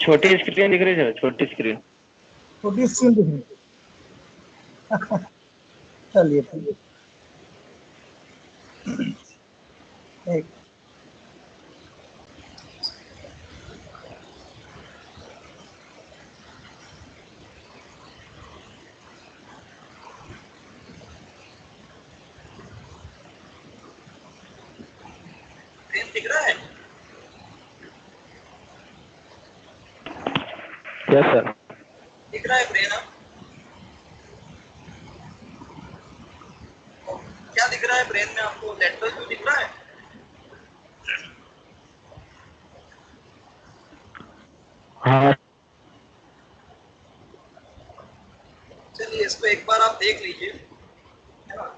छोटी स्क्रीन दिख रही है, छोटी स्क्रीन दिख रही है। चलिए ठीक है। एक दिख रहा है क्या सर? दिख रहा है ब्रेन? क्या दिख रहा है ब्रेन में आपको? लेटरल व्यू दिख रहा है? हाँ। चलिए इसको एक बार आप देख लीजिए, है ना।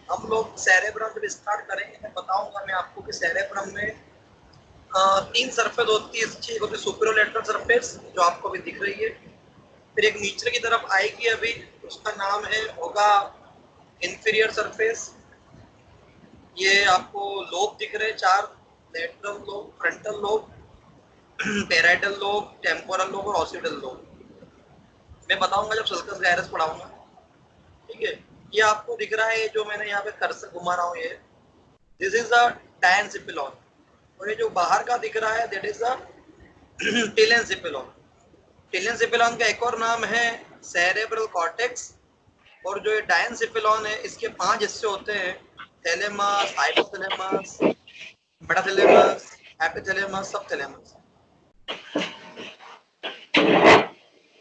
हम लोग सेरेब्रम जब स्टार्ट करेंगे मैं बताऊंगा मैं आपको कि सेरेब्रम में 3 सरफेस होती है। एक होती है सुपीरियर लेटरल सरफेस जो आपको अभी दिख रही है, फिर एक नीचे की तरफ आएगी अभी, उसका नाम है होगा इंफीरियर सरफेस। ये आपको लोब दिख रहे हैं 4, lateral lobe, frontal lobe, parietal lobe, temporal lobe और ऑक्सीपिटल लोब। मैं बताऊंगा जब सल्कस गायरस पढ़ाऊंगा, ठीक है। ये आपको दिख रहा है जो मैंने यहाँ पे कर्सर घुमा रहा हूँ, ये दिस इज द डायनसिपिलॉन, और ये जो बाहर का दिख रहा है दैट इज द टेलेनसिपिलॉन। टेलेनसिपिलॉन का एक और नाम है सेरेब्रल कॉर्टेक्स, और जो ये डायनसिपिलॉन है इसके 5 हिस्से होते हैं, thalamus, hypothalamus, metathalamus, epithalamus, subthalamus.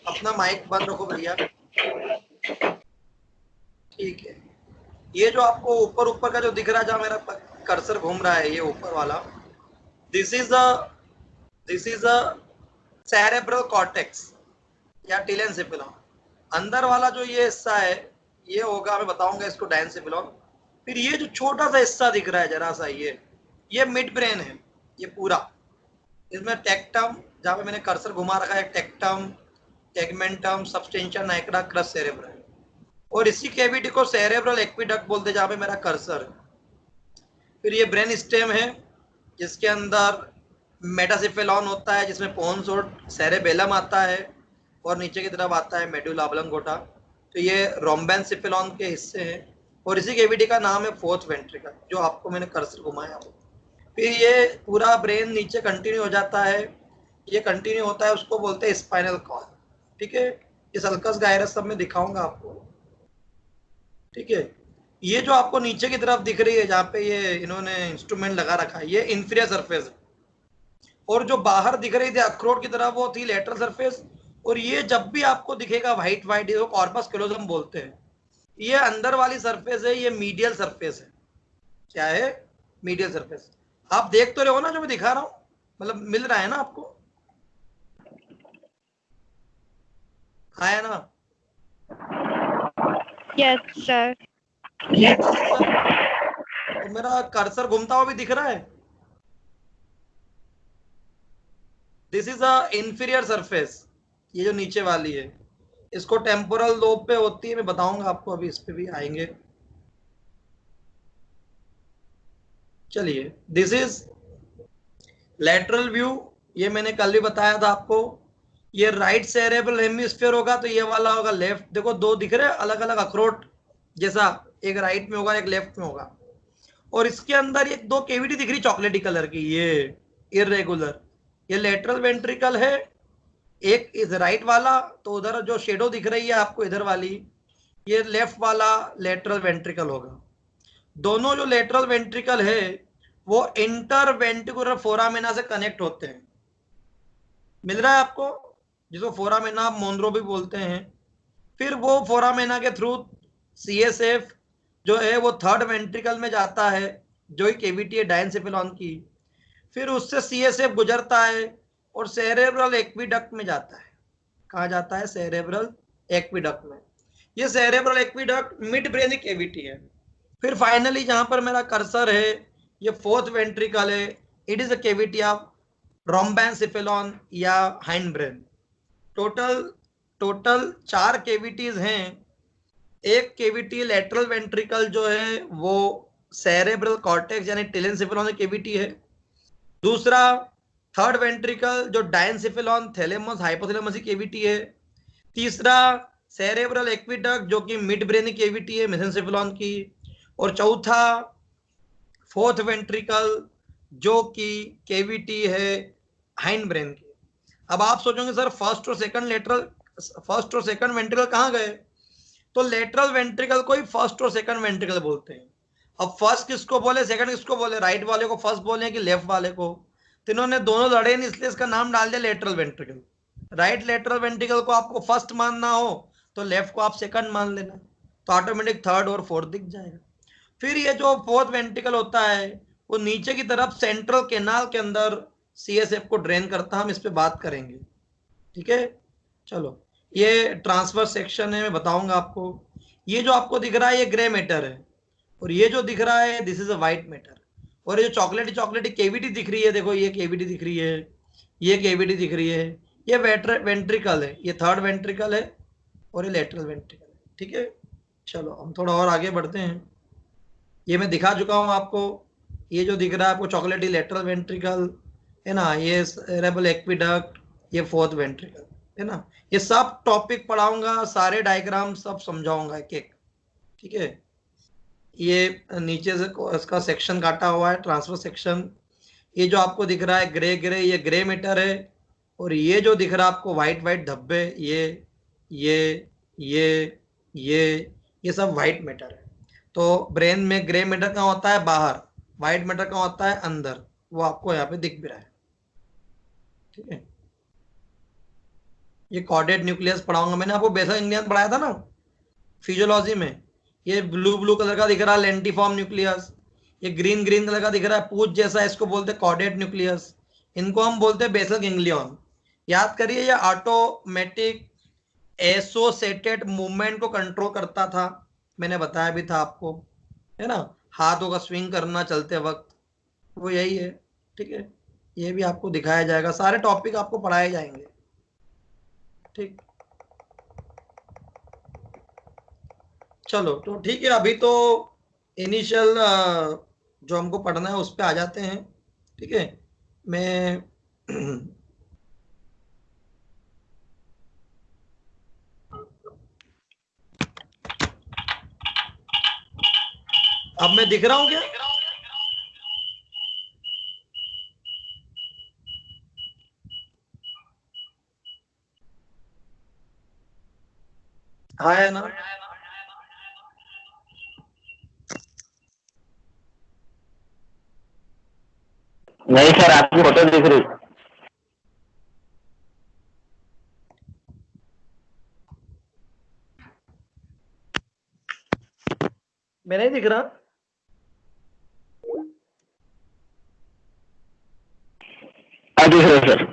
अपना माइक बंद रखो भैया, ठीक है। ये जो आपको ऊपर ऊपर का जो दिख रहा है जहाँ मेरा कर्सर घूम रहा है, ये ऊपर वाला, this is a cerebral cortex या टेलेनसिपिलॉन। अंदर वाला जो ये हिस्सा है ये होगा, मैं बताऊंगा इसको, डायनसिपिलॉन। फिर ये जो छोटा सा हिस्सा दिख रहा है जरा सा, ये मिड ब्रेन है ये पूरा। इसमें टेक्टम, जहाँ पे मैंने कर्सर घुमा रखा है, tectum, tegmentum, substantia nigra, crus cerebral, और इसी कैविटी को सेरेब्रल एक्विडक्ट बोलते हैं जहाँ पे मेरा कर्सर है। फिर ये ब्रेन स्टेम है जिसके अंदर मेटासिफेलॉन होता है, जिसमें पोन्स और सेरेबेलम आता है, और नीचे की तरफ आता है मेडुला ऑब्लंगोटा। तो ये रोम्बेनसिफेलॉन के हिस्से हैं, और इसी कैविटी का नाम है फोर्थ वेंट्रिकल जो आपको मैंने कर्सर घुमाया। फिर ये पूरा ब्रेन नीचे कंटिन्यू हो जाता है, ये कंटिन्यू होता है, उसको बोलते हैं स्पाइनल कॉर्ड, ठीक है। ये सल्कस गायरस सब में दिखाऊंगा आपको, ठीक है। ये जो आपको नीचे की तरफ दिख रही है जहाँ पे ये इन्होंने इंस्ट्रूमेंट लगा रखा है, ये इंफीरियर सरफेस, और जो बाहर दिख रही थी अखरोट की तरफ वो थी लेटरल सरफेस। और ये जब भी आपको दिखेगा व्हाइट व्हाइट, इसको कॉर्पस क्लोजम बोलते हैं। ये अंदर वाली सरफेस है, ये मीडियल सरफेस है। क्या है? Medial surface. आप देख तो रहे हो ना जो मैं दिखा रहा हूँ, मतलब मिल रहा है ना आपको? आया ना? Yes sir. ये तो मेरा कर्सर घूमता हुआ भी दिख रहा है। This is a inferior surface, ये जो नीचे वाली है, इसको टेम्पोरल लोब पे होती है, मैं बताऊंगा आपको, अभी इस पे भी आएंगे। चलिए, दिस इज लेटरल व्यू, ये मैंने कल भी बताया था आपको। ये राइट सेरेब्रल हेमिस्फीयर होगा तो ये वाला होगा लेफ्ट। देखो दो दिख रहे हैं अलग अलग अखरोट जैसा, एक राइट में होगा एक लेफ्ट में होगा, और इसके अंदर ये 2 केविटी दिख रही चॉकलेटी कलर की, ये इरेगुलर, ये लेटरल वेंट्रिकल है। एक इस राइट वाला, तो उधर जो शेडो दिख रही है आपको इधर वाली, ये लेफ्ट वाला लेटरल वेंट्रिकल होगा। दोनों जो लेटरल वेंट्रिकल है वो इंटरवेंट्रिकुलर फोरामेना से कनेक्ट होते हैं। मिल रहा है आपको? जिसको फोरामेना मोनरो भी बोलते हैं। फिर वो फोरामेना के थ्रू सीएसएफ जो है वो थर्ड वेंट्रिकल में जाता है, जो ही केविटी है डायनसिफिलॉन की। फिर उससे सीएसएफ गुजरता है और सेरेब्रल एक्विडक्ट में जाता है। कहा जाता है? सेरेब्रल एक्विडक्ट में। ये cerebral aqueduct mid brain cavity है। फिर फाइनली जहां पर मेरा कर्सर है ये फोर्थ वेंट्रिकल है, it is a cavity of rhombencephalon या हाइंड ब्रेन। टोटल 4 केविटीज हैं। एक केविटी लेटरल वेंट्रिकल जो है वो सेरेब्रल कॉर्टेक्स यानी टेलेनसिफेलॉन केविटी है। दूसरा थर्ड वेंट्रिकल जो डायंसिफिलॉन थैलेमस हाइपोथैलेमस की केविटी है। तीसरा सेरेब्रल एक्विडक्ट जो कि मिड ब्रेन की केविटी है मेसेंसिफिलॉन की। और चौथा फोर्थ वेंट्रिकल जो कि केविटी है हाइंड ब्रेन की। अब आप सोचोगे सर फर्स्ट और सेकंड वेंट्रिकल कहाँ गए? तो लेटरल वेंट्रिकल को ही फर्स्ट और सेकंड वेंट्रिकल बोलते हैं। अब फर्स्ट किसको बोले, सेकंड किसको बोले? राइट वाले को फर्स्ट बोले कि लेफ्ट वाले को? तो इन्होंने दोनों लड़े नहीं, इसलिए इसका नाम डाल दिया lateral ventricle. Right lateral ventricle को आपको फर्स्ट मानना हो तो लेफ्ट को आप सेकंड मान लेना, तो ऑटोमेटिक थर्ड और फोर्थ दिख जाएगा। फिर ये जो फोर्थ वेंट्रिकल होता है वो नीचे की तरफ सेंट्रल कैनाल के अंदर सीएसएफ को ड्रेन करता है, हम इस पे बात करेंगे। ठीक है, चलो ये ट्रांसफर सेक्शन है, मैं बताऊंगा आपको। ये जो आपको दिख रहा है ये ग्रे मैटर है, और ये जो दिख रहा है this is a white matter. और ये जो चॉकलेटी केविटी दिख रही है, देखो ये केविटी दिख रही है, ये केविटी दिख रही है, ये वेंट्रिकल है, ये थर्ड वेंट्रिकल है और ये लेटरल वेंट्रिकल है। ठीक है, चलो हम थोड़ा और आगे बढ़ते हैं। ये मैं दिखा चुका हूं आपको, ये जो दिख रहा है आपको चॉकलेटी लेटरल वेंट्रिकल है ना, ये सेरेब्रल एक्विडक्ट, ये फोर्थ वेंट्रिकल है ना। ये सब टॉपिक पढ़ाऊंगा, सारे डायग्राम सब समझाऊंगा एक एक। ठीक है, ये नीचे से इसका सेक्शन काटा हुआ है ट्रांसफर सेक्शन। ये जो आपको दिख रहा है ग्रे ग्रे, ये ग्रे मैटर है, और ये जो दिख रहा है आपको व्हाइट व्हाइट धब्बे, ये ये सब व्हाइट मैटर है। तो ब्रेन में ग्रे मैटर कहाँ होता है? बाहर। व्हाइट मैटर कहाँ होता है? अंदर। वो आपको यहाँ पे दिख भी रहा है। ठीक है, ये कॉर्डेट न्यूक्लियस पढ़ाऊंगा, मैंने आपको बेसिक इंडियन पढ़ाया था ना फिजियोलॉजी में। ये ब्लू ब्लू कलर का दिख रहा है लेंटिफॉर्म न्यूक्लियस, ये ग्रीन ग्रीन कलर का दिख रहा है पूछ जैसा, इसको बोलते हैं कॉर्डेट न्यूक्लियस, इनको हम बोलते हैं बेसल गैंग्लियन। याद करिए, ये ऑटोमेटिक एसोसिएटेड मूवमेंट को कंट्रोल करता था, मैंने बताया भी था आपको, है ना, हाथों का स्विंग करना चलते वक्त, वो यही है। ठीक है, ये भी आपको दिखाया जाएगा, सारे टॉपिक आपको पढ़ाए जाएंगे। ठीक, चलो तो ठीक है, अभी तो इनिशियल जो हमको पढ़ना है उस पर आ जाते हैं। ठीक है, मैं अब मैं दिख रहा हूं क्या? हाँ है ना? नहीं सर, आपकी फोटो दिख रही। मैं नहीं दिख रहा? हाँ दिख रहे सर।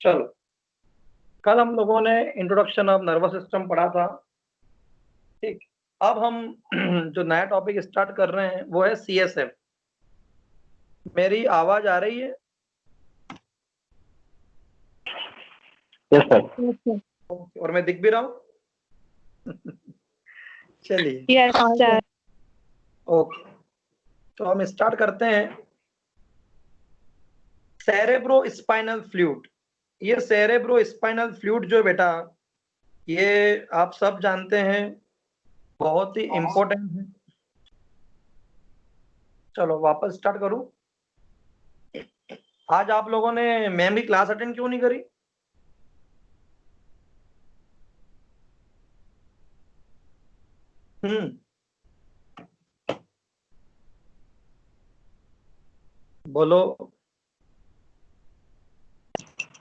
चलो, कल हम लोगों ने इंट्रोडक्शन ऑफ नर्वस सिस्टम पढ़ा था। ठीक, अब हम जो नया टॉपिक स्टार्ट कर रहे हैं वो है सीएसएफ। मेरी आवाज आ रही है? Yes sir. ओके, और मैं दिख भी रहा हूँ? चलिए, यस सर। ओके, तो हम स्टार्ट करते हैं। Cerebro spinal fluid. ये सेरेब्रो स्पाइनल फ्लूइड जो है बेटा, ये आप सब जानते हैं, बहुत ही इंपॉर्टेंट है। चलो वापस स्टार्ट करूं। आज आप लोगों ने मैम की क्लास अटेंड क्यों नहीं करी? बोलो।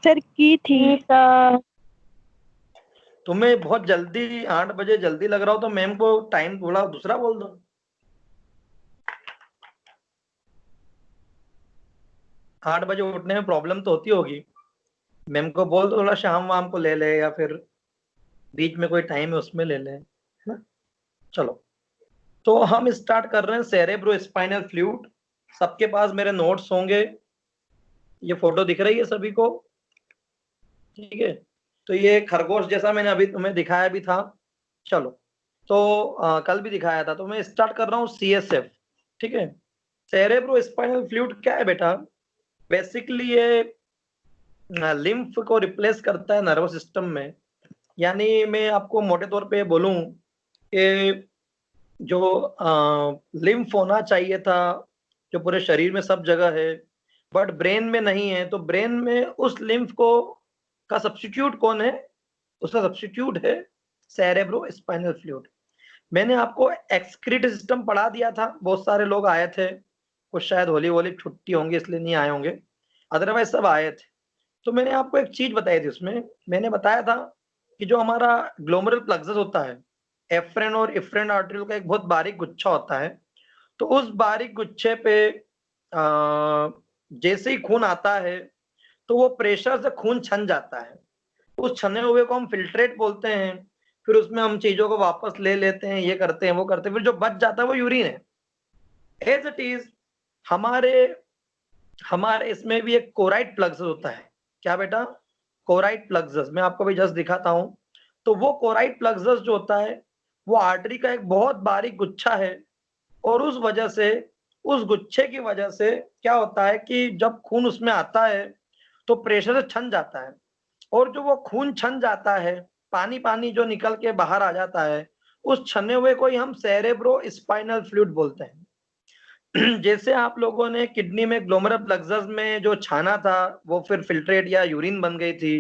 सर की थी सर। तुम्हें बहुत जल्दी 8 बजे जल्दी लग रहा हो तो मैम को टाइम थोड़ा दूसरा बोल दो। 8 बजे उठने में प्रॉब्लम तो होती होगी, मैम को बोल दो थोड़ा शाम वाम को ले ले, या फिर बीच में कोई टाइम है उसमें ले ले, है ना? चलो, तो हम स्टार्ट कर रहे हैं सेरेब्रो स्पाइनल फ्लूइड। सबके पास मेरे नोट्स होंगे, ये फोटो दिख रही है सभी को? ठीक है, तो ये खरगोश जैसा मैंने अभी तुम्हें दिखाया भी था। चलो, तो कल भी दिखाया था, तो मैं स्टार्ट कर रहा हूँ CSF। ठीक है, सेरेब्रो स्पाइनल फ्लूइड क्या है बेटा? बेसिकली ये लिम्फ को रिप्लेस करता है नर्वस सिस्टम में। यानी मैं आपको मोटे तौर पे बोलूं कि जो लिम्फ होना चाहिए था, जो पूरे शरीर में सब जगह है, बट ब्रेन में नहीं है, तो ब्रेन में उस लिम्फ को का सब्स्टिट्यूट कौन है? उसका सब्स्टिट्यूट है सेरेब्रो स्पाइनल फ्लूइड। मैंने आपको एक्सक्रीटरी सिस्टम पढ़ा दिया था, बहुत सारे लोग आए थे, कुछ शायद होली होली छुट्टी होंगी इसलिए नहीं आए होंगे, अदरवाइज सब आए थे। तो मैंने आपको एक चीज बताई थी, उसमें मैंने बताया था कि जो हमारा ग्लोमेरुलर प्लक्सस होता है, एफ्रेन और इफ्रेन आर्टरियल का एक बहुत बारीक गुच्छा होता है, तो उस बारीक गुच्छे पे जैसे ही खून आता है तो वो प्रेशर से खून छन जाता है। उस छने हुए को हम फिल्ट्रेट बोलते हैं। फिर उसमें हम चीजों को वापस ले लेते हैं, ये करते हैं वो करते हैं, फिर जो बच जाता है वो यूरिन है। एज इट इज हमारे हमारे इसमें भी एक कोराइड प्लक्सस होता है। क्या बेटा? कोराइड प्लक्सस। मैं आपको भी जस्ट दिखाता हूं। तो वो कोराइड प्लक्सस जो होता है, वो आर्टरी का एक बहुत बारीक गुच्छा है, और उस वजह से, उस गुच्छे की वजह से क्या होता है कि जब खून उसमें आता है तो प्रेशर से छन जाता है, और जो वो खून छन जाता है, पानी पानी जो निकल के बाहर आ जाता है, उस छने हुए को ही हम सेरेब्रो स्पाइनल फ्लूइड बोलते हैं। जैसे आप लोगों ने किडनी में ग्लोमेरुलर प्लक्सस में जो छाना था, वो फिर फिल्ट्रेट या यूरिन बन गई थी,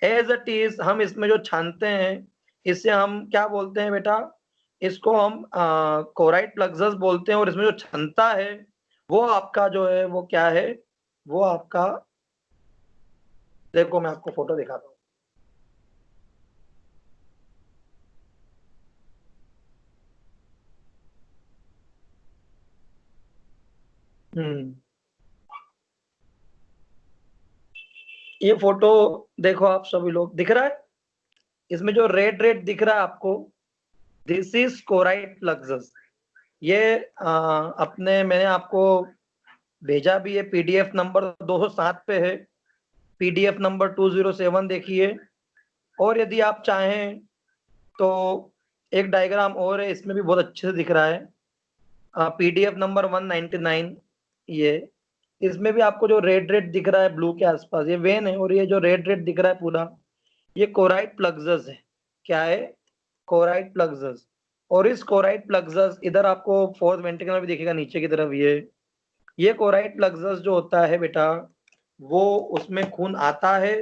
एज इट इज हम इसमें जो छानते हैं, इसे हम क्या बोलते हैं बेटा? इसको हम कोराइड प्लक्सस बोलते हैं, और इसमें जो छनता है वो आपका जो है वो क्या है? वो आपका, देखो मैं आपको फोटो दिखाता हूँ। ये फोटो देखो आप सभी लोग, दिख रहा है? इसमें जो रेड रेड दिख रहा है आपको, दिस इज कोराइड प्लक्सस। ये मैंने आपको भेजा भी है, पीडीएफ नंबर 207 पे है, पीडीएफ नंबर 207 देखिए। और यदि आप चाहें तो एक डायग्राम और है, इसमें भी बहुत अच्छे से दिख रहा है, पीडीएफ नंबर 199। ये इसमें भी आपको जो रेड रेड दिख रहा है ब्लू के आसपास, ये वेन है, और ये जो रेड रेड दिख रहा है पूरा, ये कोराइड प्लक्सस है। क्या है? कोराइड प्लक्सस। और इस कोराइड प्लक्सस, इधर आपको फोर्थ वेंट्रिकल भी दिखेगा नीचे की तरफ, ये कोराइड प्लक्सस जो होता है बेटा, वो उसमें खून आता है,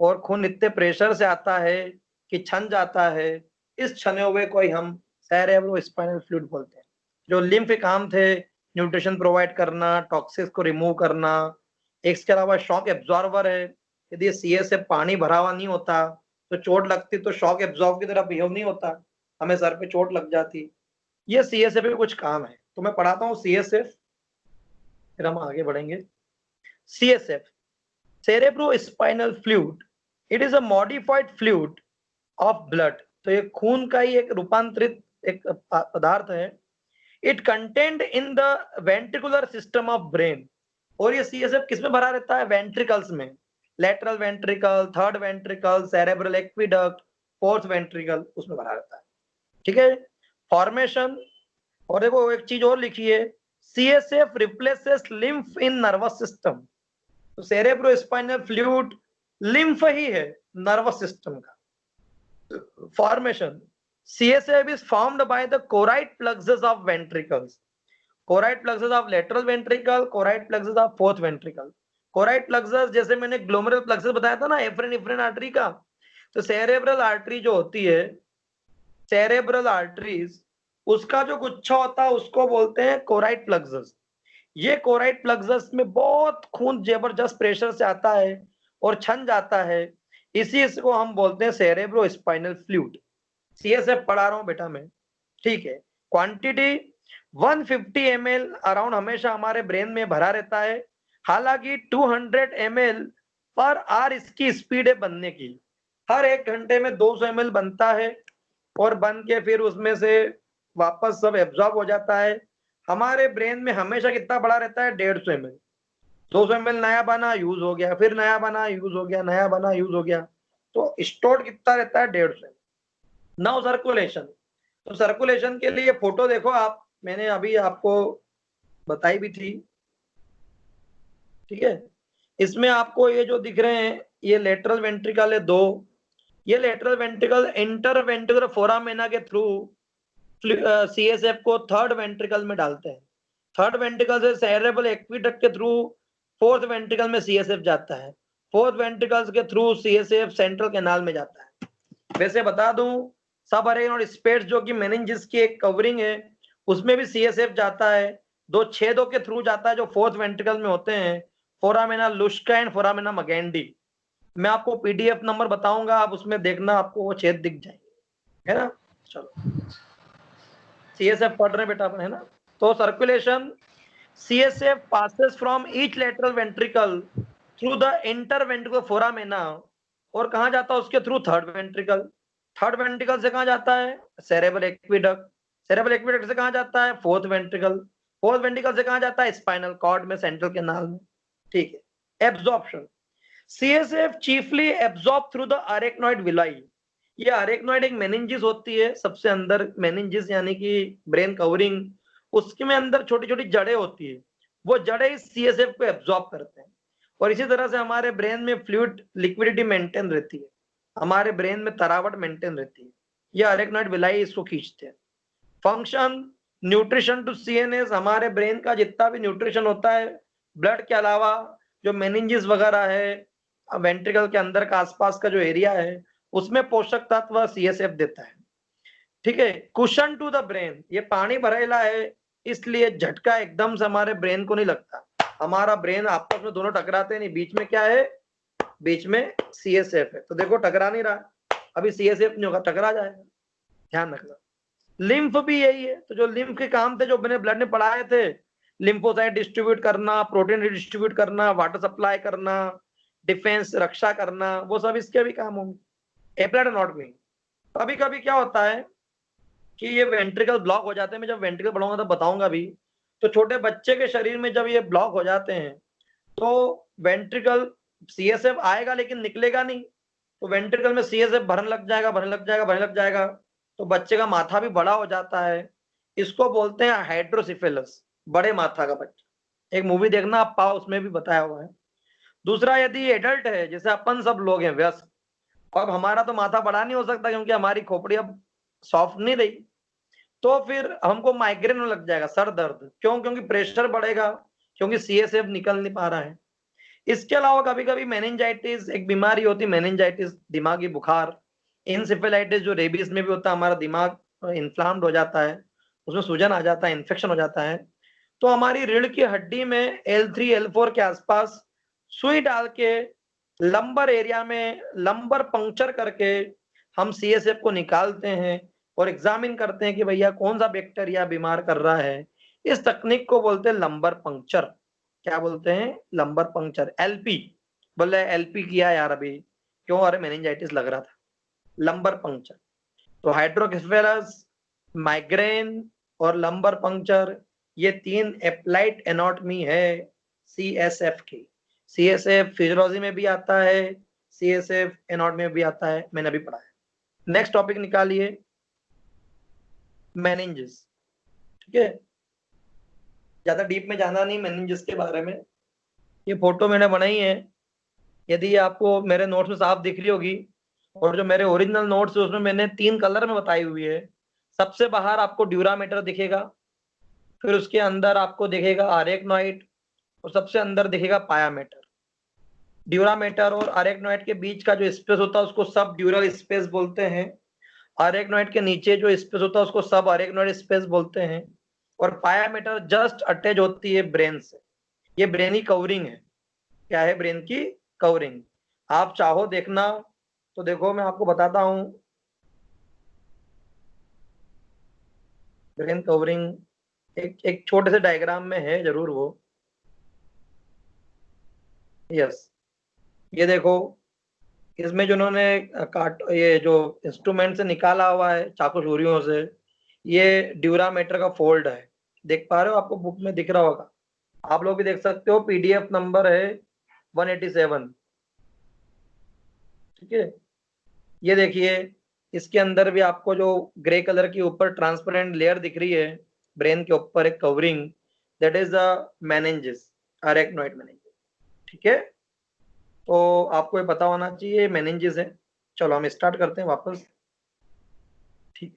और खून इतने प्रेशर से आता है कि छन जाता है। इस छने हुए को ही हम सेरेब्रो स्पाइनल फ्लूइड बोलते हैं। जो लिम्फ के काम थे, न्यूट्रिशन प्रोवाइड करना, टॉक्सिक्स को रिमूव करना, इसके अलावा शॉक एब्जॉर्बर है। यदि सीएस से पानी भरा हुआ नहीं होता तो चोट लगती, तो शॉक एब्जॉर्ब की तरह बिहेव नहीं होता, हमें सर पे चोट लग जाती। ये सीएसएफ पे कुछ काम है, तो मैं पढ़ाता हूँ सीएसएफ, फिर हम आगे बढ़ेंगे। CSF, cerebro spinal fluid, it is a modified fluid of blood. तो ये खून का ही एक रूपांतरित एक पदार्थ है। It content in the ventricular system of brain. और ये सीएसएफ किसमें भरा रहता है? वेंट्रिकल्स में। Lateral ventricle, third ventricle, cerebral aqueduct, fourth ventricle उसमें भरा रहता है। ठीक है, फॉर्मेशन। और देखो एक चीज और लिखी है, CSF रिप्लेसेस लिम्फ इन नर्वस सिस्टम। तो सेरेब्रो स्पाइनल फ्लूइड लिम्फ ही है नर्वस सिस्टम का। Formation, CSF is formed by the choroid plexus of ventricles. Choroid plexus of lateral ventricle, choroid plexus of fourth ventricle. Choroid plexus जैसे मैंने glomerular plexus बताया था ना एफ्रेन इफ्रेन artery का, तो cerebral artery जो होती है, सेरेब्रल आर्टरीज, उसका जो गुच्छा होता है उसको बोलते हैं कोराइड प्लेक्सस। ये कोराइड प्लेक्सस में बहुत खून जबरदस्त प्रेशर से आता है और छन जाता है, इसी इसको हम बोलते हैं सेरेब्रो स्पाइनल फ्लूइड। CSF पढ़ा रहा हूं बेटा मैं, ठीक है। क्वांटिटी 150 ml अराउंड हमेशा हमारे ब्रेन में भरा रहता है। हालांकि 200 ml पर आवर इसकी स्पीड है बनने की, हर 1 घंटे में 200 ml बनता है और बन के फिर उसमें से वापस सब एब्जॉर्ब हो जाता है। हमारे ब्रेन में हमेशा कितना बड़ा रहता है, 150 ml। 200 ml नया बना यूज हो गया, फिर नया बना यूज हो गया, नया बना यूज हो गया, तो स्टोर कितना रहता है, 150 ml। नाउ सर्कुलेशन, तो सर्कुलेशन के लिए फोटो देखो आप, मैंने अभी आपको बताई भी थी, ठीक है। इसमें आपको ये जो दिख रहे हैं ये लेटरल वेंट्रिकल है 2, ये लेटरल वेंट्रिकल इंटर वेंट्रिकुलर फोरामेना के थ्रू CSF को थर्ड वेंट्रिकल में डालते हैं। थर्ड वेंट्रिकल से सेरेब्रल एक्विडक्ट के थ्रू फोर्थ वेंट्रिकल में CSF जाता है, फोर्थ वेंट्रिकल के थ्रू CSF सेंट्रल कैनाल में जाता है। वैसे बता दूं, सब अरेन और स्पेस जो कि मेनिंजिस की एक कवरिंग है उसमें भी CSF जाता है, 2 छेदों के थ्रू जाता है जो फोर्थ वेंट्रिकल में होते हैं, फोरामेना लुस्का एंड फोरामेना मगेंडी। मैं आपको PDF नंबर बताऊंगा, आप उसमें देखना, आपको वो छेद दिख जाएंगे, है ना। चलो CSF पढ़ रहे बेटा अपन, है ना। तो circulation, CSF passes from each lateral ventricle through the interventricular foramina और कहाँ जाता है उसके through, third ventricle. Third ventricle से कहाँ जाता है, सेरेब्रल एक्विडक्ट। सेरेब्रल एक्विडक्ट से कहाँ जाता है, फोर्थ वेंट्रिकल। फोर्थ वेंट्रिकल से कहाँ जाता है, स्पाइनल कॉर्ड में, सेंट्रल कैनाल में, ठीक है। Absorption, CSF chiefly absorbed through the arachnoid villi। ये अरेक्नॉइड एक मेनिंजिस होती है सबसे अंदर, मेनिंजिस यानी कि ब्रेन कवरिंग, उसके में अंदर छोटी छोटी जड़ें होती है, वो जड़ें इस CSF को एब्जॉर्ब करते हैं और इसी तरह से हमारे ब्रेन में फ्लूइड लिक्विडिटी मेंटेन रहती है, हमारे ब्रेन में तरावट मेंटेन रहती है, ये अरेक्नॉइड विलाई इसको खींचते हैं। फंक्शन, न्यूट्रिशन टू CNS, हमारे ब्रेन का जितना भी न्यूट्रिशन होता है ब्लड के अलावा, जो मेनिंजिस वगैरह है, वेंट्रिकल के अंदर का आसपास का जो एरिया है उसमें पोषक तत्व CSF देता है, ठीक है। कुशन टू द ब्रेन, ये पानी भरेला है इसलिए झटका एकदम से हमारे ब्रेन को नहीं लगता, हमारा ब्रेन आपस में दोनों टकराते नहीं, बीच में क्या है, बीच में CSF है, तो देखो टकरा नहीं रहा, अभी CSF नहीं होगा, टकरा जाएगा, ध्यान रखना। लिम्फ भी यही है, तो जो लिम्फ के काम थे जो मैंने ब्लड में पढ़ाए थे, लिम्फोसाइट डिस्ट्रीब्यूट करना, प्रोटीन डिस्ट्रीब्यूट करना, वाटर सप्लाई करना, डिफेंस रक्षा करना, वो सब इसके भी काम होंगे। एप्लाइड एनाटॉमी, कभी कभी क्या होता है कि ये वेंट्रिकल ब्लॉक हो जाते हैं, मैं जब वेंट्रिकल पढ़ाऊंगा तब बताऊंगा भी, तो छोटे बच्चे के शरीर में जब ये ब्लॉक हो जाते हैं तो वेंट्रिकल CSF आएगा लेकिन निकलेगा नहीं, तो वेंट्रिकल में CSF भरने लग जाएगा, भरने लग जाएगा, भरने लग जाएगा, तो बच्चे का माथा भी बड़ा हो जाता है, इसको बोलते हैं हाइड्रोसिफेलस, बड़े माथा का बच्चा। एक मूवी देखना आप पाओ, उसमें भी बताया हुआ है। दूसरा, यदि एडल्ट है जैसे अपन सब लोग हैं व्यस्त, अब हमारा तो माथा बड़ा नहीं हो सकता क्योंकि हमारी खोपड़ी अब सॉफ्ट नहीं रही, तो फिर हमको माइग्रेन होने लग जाएगा, सर दर्द, क्यों, क्योंकि प्रेशर बढ़ेगा, क्योंकि CSF निकल नहीं पा रहा है। इसके अलावा कभी कभी मेनिंजाइटिस एक बीमारी होती है, मेनिंजाइटिस दिमागी बुखार, इंसेफेलाइटिस जो रेबीज में भी होता है, हमारा दिमाग इन्फ्लाम्ड हो जाता है, उसमें सूजन आ जाता है, इन्फेक्शन हो जाता है, तो हमारी रीढ़ की हड्डी में L3 L4 के आसपास सुई डाल के लंबर एरिया में लंबर पंक्चर करके हम CSF को निकालते हैं और एग्जामिन करते हैं कि भैया कौन सा बैक्टीरिया बीमार कर रहा है। इस तकनीक को बोलते हैं लंबर पंक्चर। क्या बोलते हैं, लंबर पंक्चर। LP बोल रहे LP किया यार अभी, क्यों, अरे मेनिंजाइटिस लग रहा था, लंबर पंक्चर। तो हाइड्रोसेफेलस, माइग्रेन और लंबर पंक्चर, ये 3 एप्लाइड एनाटॉमी है CSF की। CSF फिजियोलॉजी में भी आता है, CSF एनाटॉमी में भी आता है, मैंने अभी पढ़ा है। नेक्स्ट टॉपिक निकालिए, मेनिंजेस। ठीक है, ज्यादा डीप में जाना नहीं मेनिंजेस के बारे में। ये फोटो मैंने बनाई है, यदि आपको मेरे नोट्स में साफ दिख रही होगी, और जो मेरे ओरिजिनल नोट्स है उसमें मैंने 3 कलर में बताई हुई है। सबसे बाहर आपको ड्यूरामीटर दिखेगा, फिर उसके अंदर आपको दिखेगा अरेक्नॉइड, और सबसे अंदर दिखेगा पायामीटर। ड्यूरामीटर और अरेक्नॉइड के बीच का जो स्पेस होता है उसको सब ड्यूरल स्पेस बोलते हैं। अरेक्नॉइड के नीचे जो स्पेस होता है उसको सब अरेक्नॉइड स्पेस बोलते हैं। और पायामीटर जस्ट अटैच होती है ब्रेन से। ये ब्रेन की कवरिंग है। क्या है? ब्रेन की कवरिंग। आप चाहो देखना तो देखो, मैं आपको बताता हूं। ब्रेन कवरिंग एक छोटे से डायग्राम में है जरूर वो। यस, ये देखो, इसमें जो उन्होंने काट ये जो इंस्ट्रूमेंट से निकाला हुआ है चाकू छुरियों से, ये ड्यूरामीटर का फोल्ड है। देख पा रहे हो? आपको बुक में दिख रहा होगा, आप लोग भी देख सकते हो। PDF नंबर है 187। ठीक है, ये देखिए, इसके अंदर भी आपको जो ग्रे कलर की ऊपर ट्रांसपेरेंट लेयर दिख रही है ब्रेन के ऊपर, एक covering, that is the meninges, arachnoid meninges. ठीक है, तो आपको ये पता होना चाहिए मेनिंजेस है। चलो हम स्टार्ट करते हैं वापस। ठीक,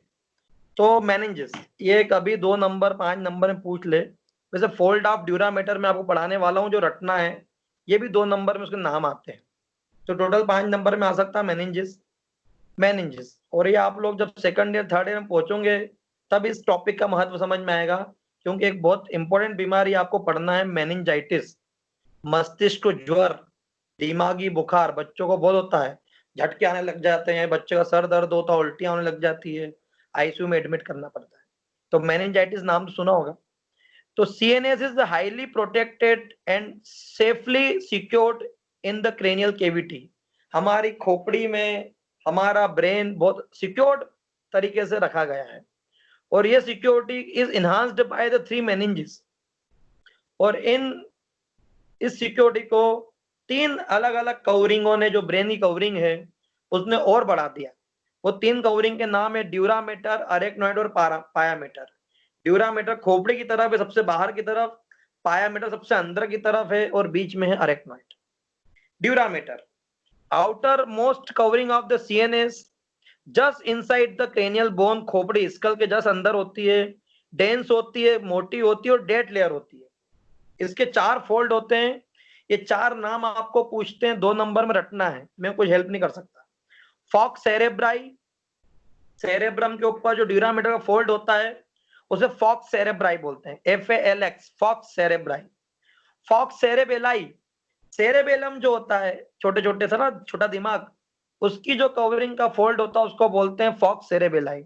तो मेनिंजेस ये कभी 2 नंबर 5 नंबर में पूछ ले। वैसे फोल्ड ऑफ ड्यूरामीटर में आपको पढ़ाने वाला हूँ, जो रटना है, ये भी 2 नंबर में उसके नाम आते हैं। तो टोटल 5 नंबर में आ सकता है मेनिंजेस। मेनिंजेस, और ये आप लोग जब सेकंड ईयर थर्ड ईयर में पहुंचोगे तब इस टॉपिक का महत्व समझ में आएगा, क्योंकि एक बहुत इंपॉर्टेंट बीमारी आपको पढ़ना है, मेनिंजाइटिस। मस्तिष्क ज्वर, दिमागी बुखार बच्चों को बहुत होता है, झटके आने लग जाते हैं, बच्चे का सर दर्द होता है, उल्टियां होने लग जाती है, ICU में एडमिट करना पड़ता है। तो मेनिंजाइटिस नाम तो सुना होगा। तो CNS is highly protected and safely secured in the cranial cavity. हमारी खोपड़ी में हमारा ब्रेन बहुत सिक्योर्ड तरीके से रखा गया है, और ये security is enhanced by the 3 meninges. और इस सिक्योरिटी को 3 अलग अलग कवरिंगों ने, जो ब्रेन की कवरिंग है उसने और बढ़ा दिया। वो 3 कवरिंग के नाम है ड्यूरामीटर, अरेक्नॉइड और पायामीटर। ड्यूरामीटर खोपड़ी की तरफ है, सबसे बाहर की तरफ। पायामीटर सबसे अंदर की तरफ है, और बीच में है arachnoid. Dura mater, outer most covering of the CNS, just inside the cranial bone. खोपड़ी स्कल के जस्ट अंदर होती है, डेंस होती है, मोटी होती है, और डेड लेयर होती है। इसके 4 फोल्ड होते हैं। ये 4 नाम आपको पूछते हैं, 2 नंबर में रटना है, मैं कुछ हेल्प नहीं कर सकता। फॉक्स सेरेब्राई, सेरेब्रम के ऊपर जो ड्यूरामीटर का फोल्ड होता है उसे फॉक्स सेरेब्राई बोलते हैं, FALX, falx cerebri. Falx cerebelli, cerebellum जो होता है छोटे छोटे सा ना, छोटा दिमाग, उसकी जो कवरिंग का फोल्ड होता है उसको बोलते हैं फॉक्स सेरेबेलाई।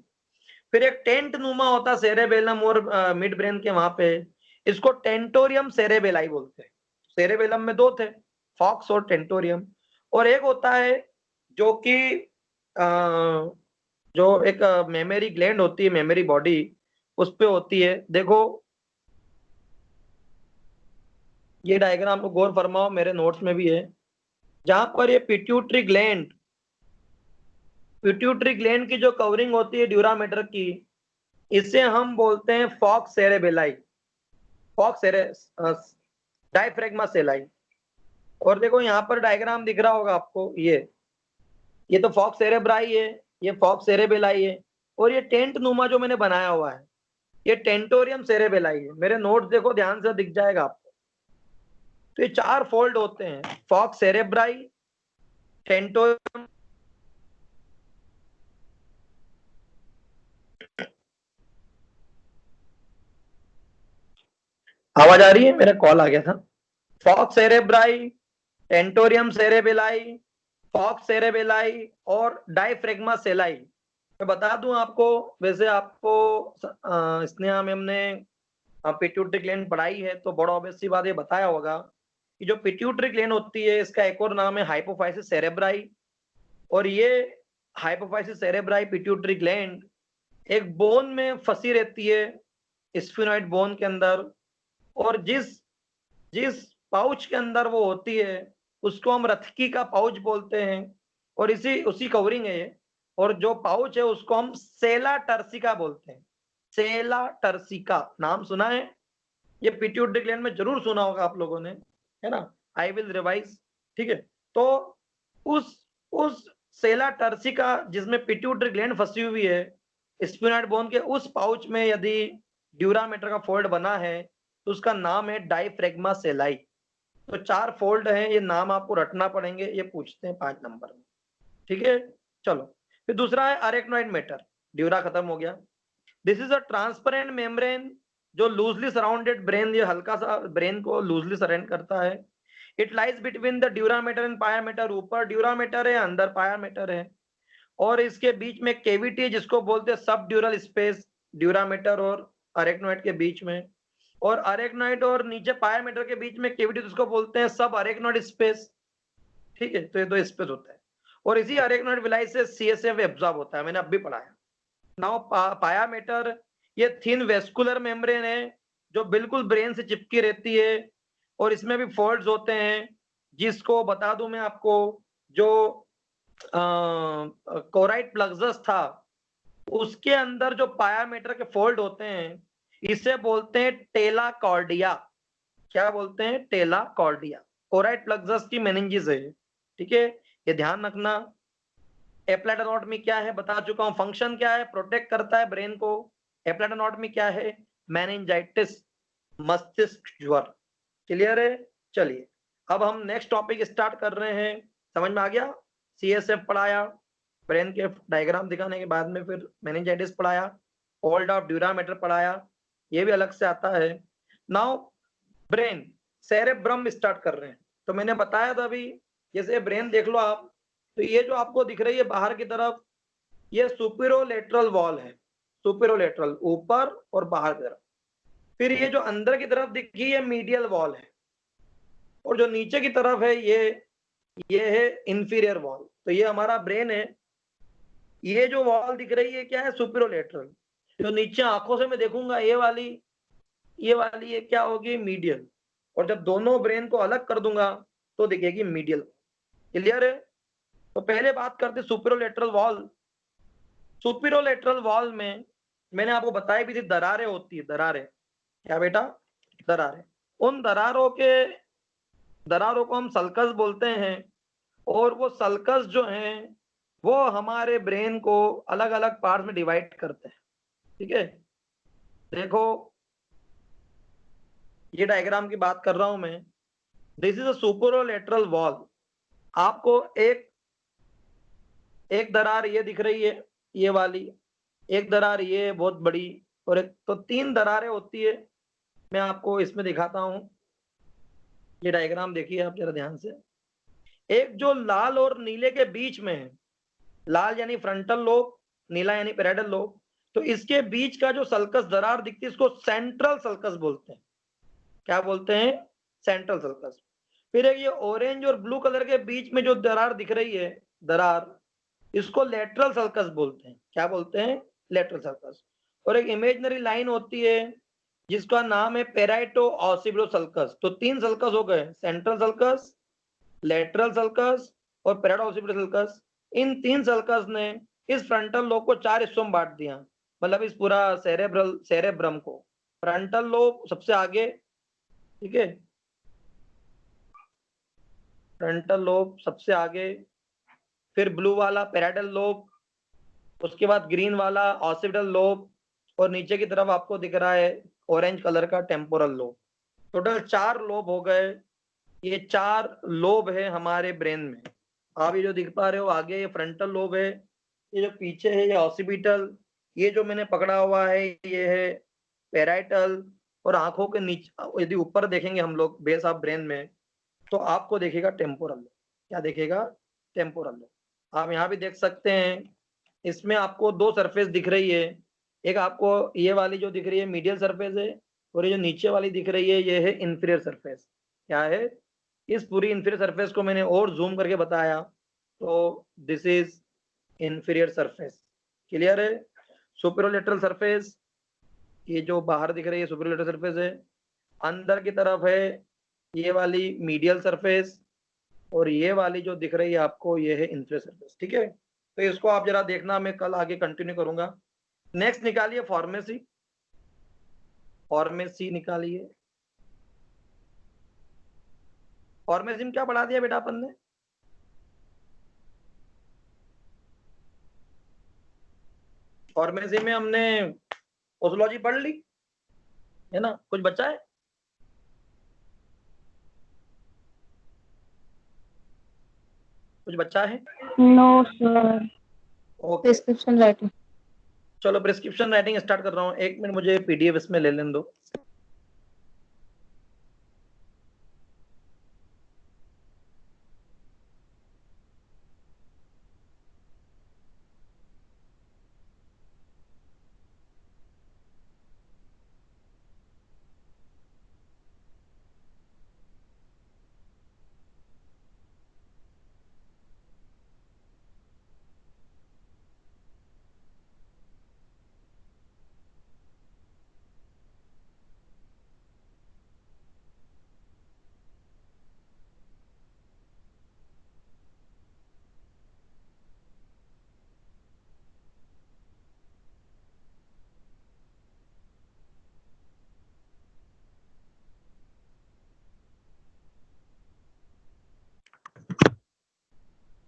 फिर एक टेंट नुमा होता है सेरेबेलम और मिड ब्रेन के वहां पे, इसको टेंटोरियम सेरेबेलाई बोलते हैं। सेरेबेलम में 2 थे, फॉक्स और टेंटोरियम। और एक होता है जो कि जो एक मेमोरी ग्लैंड होती है, मेमोरी बॉडी उस पे होती है। देखो ये डायग्राम को गौर फरमाओ, मेरे नोट्स में भी है, जहां पर ये पिट्यूटरी ग्लैंड, पिट्यूटरी ग्लैंड की जो कवरिंग होती है ड्यूरामीटर की, इसे हम बोलते हैं फॉक्स सेरेबेलाई, फॉक्स सेरे डायफ्रेगमा सेलाई। और देखो यहाँ पर डायग्राम दिख रहा होगा आपको, ये तो फॉक्स सेरेब्राई है, ये फॉक्स सेरेबेलाई है, और ये टेंट नुमा जो मैंने बनाया हुआ है ये टेंटोरियम सेरेबेलाई है। मेरे नोट देखो ध्यान से, दिख जाएगा आपको। तो ये 4 फोल्ड होते हैं, फॉक्स सेरेब्राई, टेंटोरियम, आवाज आ रही है? मेरा कॉल आ गया था। Falx cerebri, tentorium cerebelli, falx cerebelli और डायफ्रेगमा सेलाई। मैं बता दूं आपको, वैसे आपको स्नेहा मैम ने पिट्यूटरी ग्लैंड पढ़ाई है तो बड़ा ऑब्वियस सी बात ये बताया होगा कि जो पिट्यूटरी ग्लैंड होती है इसका एक और नाम है हाइपोफाइसिस सेरेब्राई। और ये हाइपोफाइसिस सेरेब्राई पिट्यूटरी ग्लैंड एक बोन में फंसी रहती है, स्फिनोइड बोन के अंदर। और जिस जिस पाउच के अंदर वो होती है उसको हम रथकी का पाउच बोलते हैं और इसी उसी कवरिंग है ये। और जो पाउच है उसको हम सेला टर्सिका बोलते हैं। सेला टर्सिका नाम सुना है? ये पिट्यूटरी ग्लैंड में जरूर सुना होगा आप लोगों ने, है ना? आई विल रिवाइज, ठीक है? तो उस सेला टर्सिका जिसमें पिट्यूटरी ग्लैंड फंसी हुई है, स्फिनोइड बोन के उस पाउच में यदि ड्यूरामीटर का फोल्ड बना है तो उसका नाम है डायफ्रेग्मा सेलाई। तो 4 फोल्ड हैं, ये नाम आपको रटना पड़ेंगे, ये पूछते हैं 5 नंबर में, ठीक है? चलो, फिर दूसरा है अरेक्नोइड मैटर। ड्यूरा खत्म हो गया। This is a transparent membrane जो लूजली सराउंडेड ब्रेन, ये हल्का सा ब्रेन को लूजली सराउंड करता है। It lies between the dura mater and pia mater. ऊपर ड्यूरामीटर है, अंदर पायामीटर है और इसके बीच में केविटी है जिसको बोलते हैं सब ड्यूरल स्पेस, ड्यूरामीटर और अरेक्नोइड के बीच में। और अरेक्नोइड और नीचे पायामीटर के बीच में केविटी जिसको बोलते हैं सब अरेक्नोइड स्पेस, ठीक है? तो ये 2 स्पेस होता है और इसी अरेक्नोइड विलाई से सीएसएफ एब्जॉर्ब होता है, मैंने अब भी पढ़ाया। नाउ पायामीटर ये थिन वेस्कुलर मेम्ब्रेन है जो बिल्कुल ब्रेन से चिपकी रहती है और इसमें भी फोल्ड्स होते हैं, जिसको बता दूं मैं आपको, जो कोराइट प्लक्सस था उसके अंदर जो पायामीटर के फोल्ड होते हैं इसे बोलते हैं टेला कॉर्डिया। क्या बोलते हैं? टेला कॉर्डिया। कोराइट प्लक्सस की मेनिंजिस है, ठीक है? ये ध्यान रखना। एप्लाइड एनाटॉमी क्या है बता चुका हूं। फंक्शन क्या है? प्रोटेक्ट करता है ब्रेन को। एप्लाइड एनाटॉमी क्या है? मेनिंजाइटिस, मस्तिष्क ज्वर। क्लियर है? चलिए अब हम नेक्स्ट टॉपिक स्टार्ट कर रहे हैं। समझ में आ गया? सीएसएफ पढ़ाया, ब्रेन के डायग्राम दिखाने के बाद में फिर मेनिंजाइटिस पढ़ाया, फोल्ड ऑफ ड्यूरामीटर पढ़ाया, ये भी अलग से आता है। नाउ ब्रेन, सेरेब्रम स्टार्ट कर रहे हैं। तो मैंने बताया था अभी, जैसे ब्रेन देख लो आप, तो ये जो आपको दिख रही है बाहर की तरफ, ये सुपीरोलेटरल वॉल है। सुपीरोलेटरल ऊपर और बाहर की तरफ। फिर ये जो अंदर की तरफ दिखी है मीडियल वॉल है और जो नीचे की तरफ है ये है इंफीरियर वॉल। तो ये हमारा ब्रेन है। ये जो वॉल दिख रही है क्या है? सुपीरोलेटरल। जो नीचे आंखों से मैं देखूंगा ये वाली ये क्या होगी? मीडियल। और जब दोनों ब्रेन को अलग कर दूंगा तो दिखेगी मीडियल। क्लियर है? तो पहले बात करते सुपीरोलेटरल वॉल। सुपीरोलेटरल वॉल में मैंने आपको बताई भी थी दरारें होती है। दरारें क्या बेटा? दरारें। उन दरारों को हम सल्कस बोलते हैं और वो सल्कस जो हैं वो हमारे ब्रेन को अलग अलग पार्ट में डिवाइड करते हैं, ठीक है? देखो ये डायग्राम की बात कर रहा हूं मैं। This is a superolateral wall. आपको एक दरार ये दिख रही है, ये वाली। एक दरार ये बहुत बड़ी और एक, तो 3 दरारें होती है। मैं आपको इसमें दिखाता हूं। ये डायग्राम देखिए आप जरा ध्यान से। एक जो लाल और नीले के बीच में है, लाल यानी फ्रंटल लोब, नीला यानी पैराइटल लोब, तो इसके बीच का जो सल्कस दरार दिखती है इसको सेंट्रल सल्कस बोलते हैं। क्या बोलते हैं? Central sulcus. फिर एक ये ऑरेंज और ब्लू कलर के बीच में जो दरार दिख रही है, दरार, इसको लेटरल सल्कस बोलते हैं। क्या बोलते हैं? Lateral sulcus. और एक इमेजिनरी लाइन होती है जिसका नाम है पेराइटो ऑसिबलो सल्कस। तो 3 सल्कस हो गए, सेंट्रल सल्कस, लेटरल सल्कस और पेराइटो ऑसिबलो सल्कस। इन 3 सल्कस ने इस फ्रंटल लोब को 4 हिस्सों में बांट दिया। मतलब इस पूरा सेरेब्रम को। फ्रंटल लोब सबसे आगे, ठीक है? फ्रंटल लोब सबसे आगे, फिर ब्लू वाला पैराइटल लोब, उसके बाद ग्रीन वाला ऑसिपिटल लोब और नीचे की तरफ आपको दिख रहा है ऑरेंज कलर का टेम्पोरल लोब। टोटल 4 लोब हो गए। ये 4 लोब है हमारे ब्रेन में। आप ये जो दिख पा रहे हो आगे ये फ्रंटल लोब है, ये जो पीछे है ये ऑसिपिटल, ये जो मैंने पकड़ा हुआ है ये है पैराइटल। और आंखों के नीचे यदि ऊपर देखेंगे हम लोग बेस ऑफ ब्रेन में तो आपको देखेगा टेम्पोरल लोब। क्या देखेगा? Temporal lobe. आप यहाँ भी देख सकते हैं, इसमें आपको 2 सरफेस दिख रही है। एक आपको ये वाली जो दिख रही है मीडियल सरफेस है और ये जो नीचे वाली दिख रही है ये है इंफीरियर सरफेस। क्या है? इस पूरी इंफीरियर सरफेस को मैंने और जूम करके बताया। तो this is inferior surface. Clear है? सुपीरियर सरफेस, ये जो बाहर दिख रही है सुपीरियर सरफेस है। अंदर की तरफ है ये वाली मीडियल सरफेस, और ये वाली जो दिख रही है आपको ये है इंफेरियर सरफेस। ठीक है, तो इसको आप जरा देखना, मैं कल आगे कंटिन्यू करूंगा। नेक्स्ट निकालिए फॉर्मेसी, फॉर्मेसी निकालिए। फॉर्मेसी में क्या पढ़ा दिया बेटा अपन ने? फॉर्मेसी में हमने ओसोलॉजी पढ़ ली है ना, कुछ बचा है? कुछ बचा है? No sir. Okay, prescription writing. चलो प्रिस्क्रिप्शन राइटिंग स्टार्ट कर रहा हूँ। एक मिनट मुझे पीडीएफ इसमें ले लेने दो।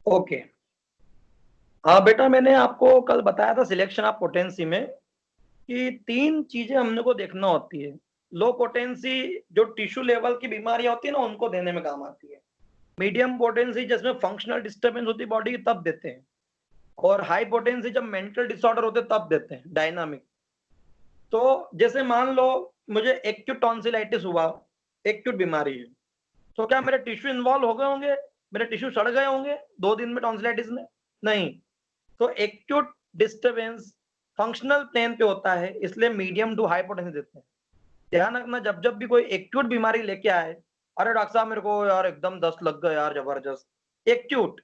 ओके, हाँ बेटा, मैंने आपको कल बताया था सिलेक्शन ऑफ पोटेंसी में कि 3 चीजें हमने को देखना होती है। लो पोटेंसी जो टिश्यू लेवल की बीमारियां होती है ना, उनको देने में काम आती है। मीडियम पोटेंसी जिसमें फंक्शनल डिस्टर्बेंस होती है बॉडी की, तब देते हैं। और हाई पोटेंसी जब मेंटल डिसऑर्डर होते हैं तब देते हैं, डायनामिक। तो जैसे मान लो मुझे एक्यूट टॉन्सिलाइटिस हुआ, एक्यूट बीमारी है, तो क्या मेरे टिश्यू इन्वॉल्व हो गए होंगे? मेरे टिश्यू सड़ गए होंगे 2 दिन में टॉन्सिलाइटिस में? नहीं। तो एक्यूट डिस्टरबेंस फंक्शनल प्लेन पे होता है, इसलिए मीडियम टू हाई पोटेंसी देते हैं। ध्यान रखना, जब जब भी कोई एक्यूट बीमारी लेके आए, अरे डॉक्टर साहब मेरे को यार एकदम दस्त लग गया यार जबरदस्त, एक्यूट,